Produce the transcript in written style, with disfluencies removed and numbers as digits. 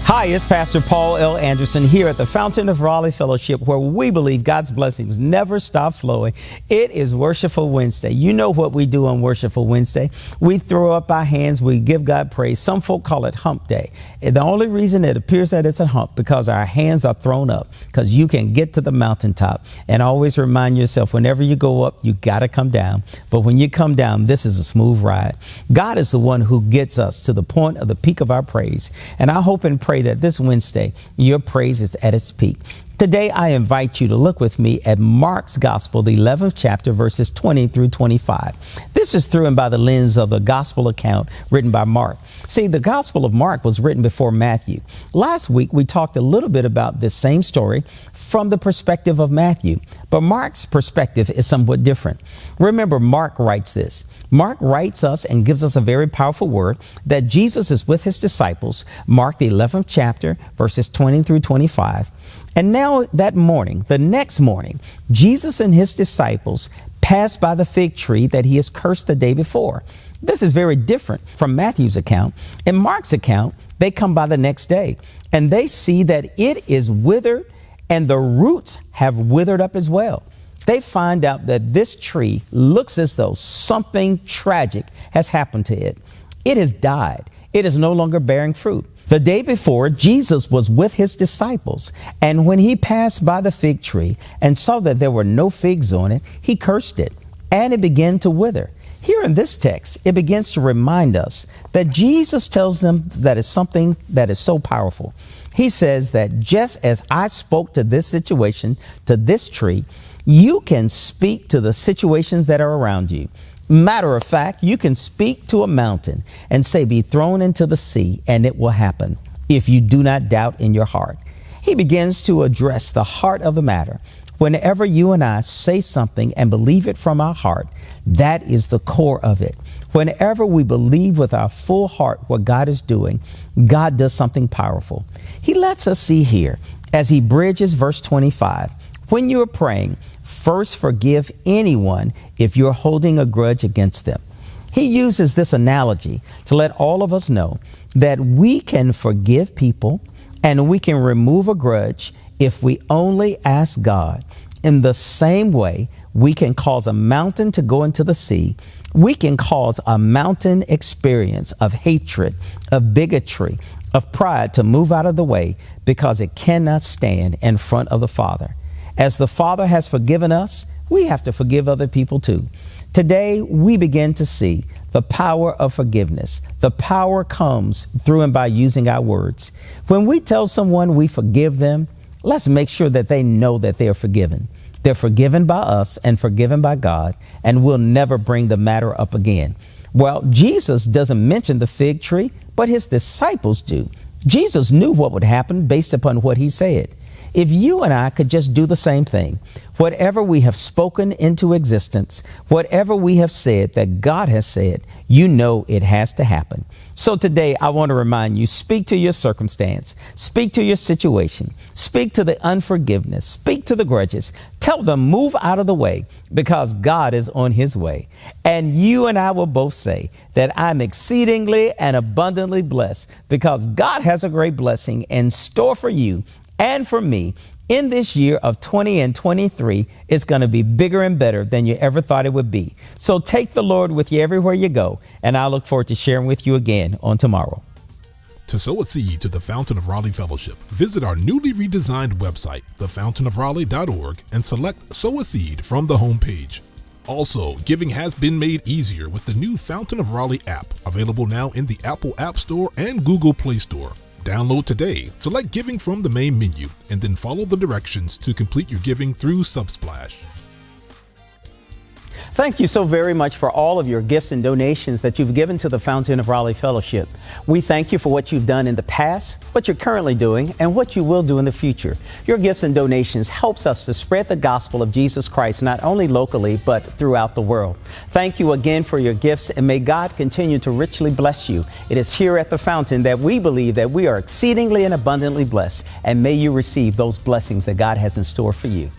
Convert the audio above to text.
Hi, it's Pastor Paul L. Anderson here at the Fountain of Raleigh Fellowship, where we believe God's blessings never stop flowing. It is Worshipful Wednesday. You know what we do on Worshipful Wednesday. We throw up our hands. We give God praise. Some folk call it hump day. And the only reason it appears that it's a hump because our hands are thrown up, because you can get to the mountaintop. And always remind yourself, whenever you go up, you got to come down. But when you come down, this is a smooth ride. God is the one who gets us to the point of the peak of our praise. And I hope and pray that this Wednesday, your praise is at its peak. Today, I invite you to look with me at Mark's Gospel, the 11th chapter, verses 20 through 25. This is through and by the lens of the Gospel account written by Mark. See, the Gospel of Mark was written before Matthew. Last week, we talked a little bit about this same story from the perspective of Matthew, but Mark's perspective is somewhat different. Remember, Mark writes this. Mark writes us and gives us a very powerful word that Jesus is with his disciples. Mark, the 11th chapter, verses 20 through 25. And now that morning, the next morning, Jesus and his disciples passed by the fig tree that he has cursed the day before. This is very different from Matthew's account. In Mark's account, they come by the next day and they see that it is withered and the roots have withered up as well. They find out that this tree looks as though something tragic has happened to it. It has died. It is no longer bearing fruit. The day before, Jesus was with his disciples, and when he passed by the fig tree and saw that there were no figs on it, he cursed it, and it began to wither. Here in this text, it begins to remind us that Jesus tells them that is something that is so powerful. He says that just as I spoke to this situation, to this tree, you can speak to the situations that are around you. Matter of fact, you can speak to a mountain and say, be thrown into the sea, and it will happen if you do not doubt in your heart. He begins to address the heart of the matter. Whenever you and I say something and believe it from our heart, that is the core of it. Whenever we believe with our full heart what God is doing, God does something powerful. He lets us see here as he bridges verse 25. When you are praying, first forgive anyone if you're holding a grudge against them. He uses this analogy to let all of us know that we can forgive people and we can remove a grudge if we only ask God. In the same way, we can cause a mountain to go into the sea. We can cause a mountain experience of hatred, of bigotry, of pride to move out of the way because it cannot stand in front of the Father. As the Father has forgiven us, we have to forgive other people too. Today, we begin to see the power of forgiveness. The power comes through and by using our words. When we tell someone we forgive them, let's make sure that they know that they are forgiven. They're forgiven by us and forgiven by God, and we'll never bring the matter up again. Well, Jesus doesn't mention the fig tree, but his disciples do. Jesus knew what would happen based upon what he said. If you and I could just do the same thing, whatever we have spoken into existence, whatever we have said that God has said, you know it has to happen. So today, I want to remind you, speak to your circumstance, speak to your situation, speak to the unforgiveness, speak to the grudges, tell them move out of the way because God is on his way. And you and I will both say that I'm exceedingly and abundantly blessed because God has a great blessing in store for you. And for me, in this year of 20 and 23, it's going to be bigger and better than you ever thought it would be. So take the Lord with you everywhere you go, and I look forward to sharing with you again on tomorrow. To sow a seed to the Fountain of Raleigh Fellowship, visit our newly redesigned website, thefountainofraleigh.org, and select Sow a Seed from the homepage. Also, giving has been made easier with the new Fountain of Raleigh app, available now in the Apple App Store and Google Play Store. Download today, select giving from the main menu, and then follow the directions to complete your giving through Subsplash. Thank you so very much for all of your gifts and donations that you've given to the Fountain of Raleigh Fellowship. We thank you for what you've done in the past, what you're currently doing, and what you will do in the future. Your gifts and donations helps us to spread the gospel of Jesus Christ, not only locally, but throughout the world. Thank you again for your gifts, and may God continue to richly bless you. It is here at the Fountain that we believe that we are exceedingly and abundantly blessed, and may you receive those blessings that God has in store for you.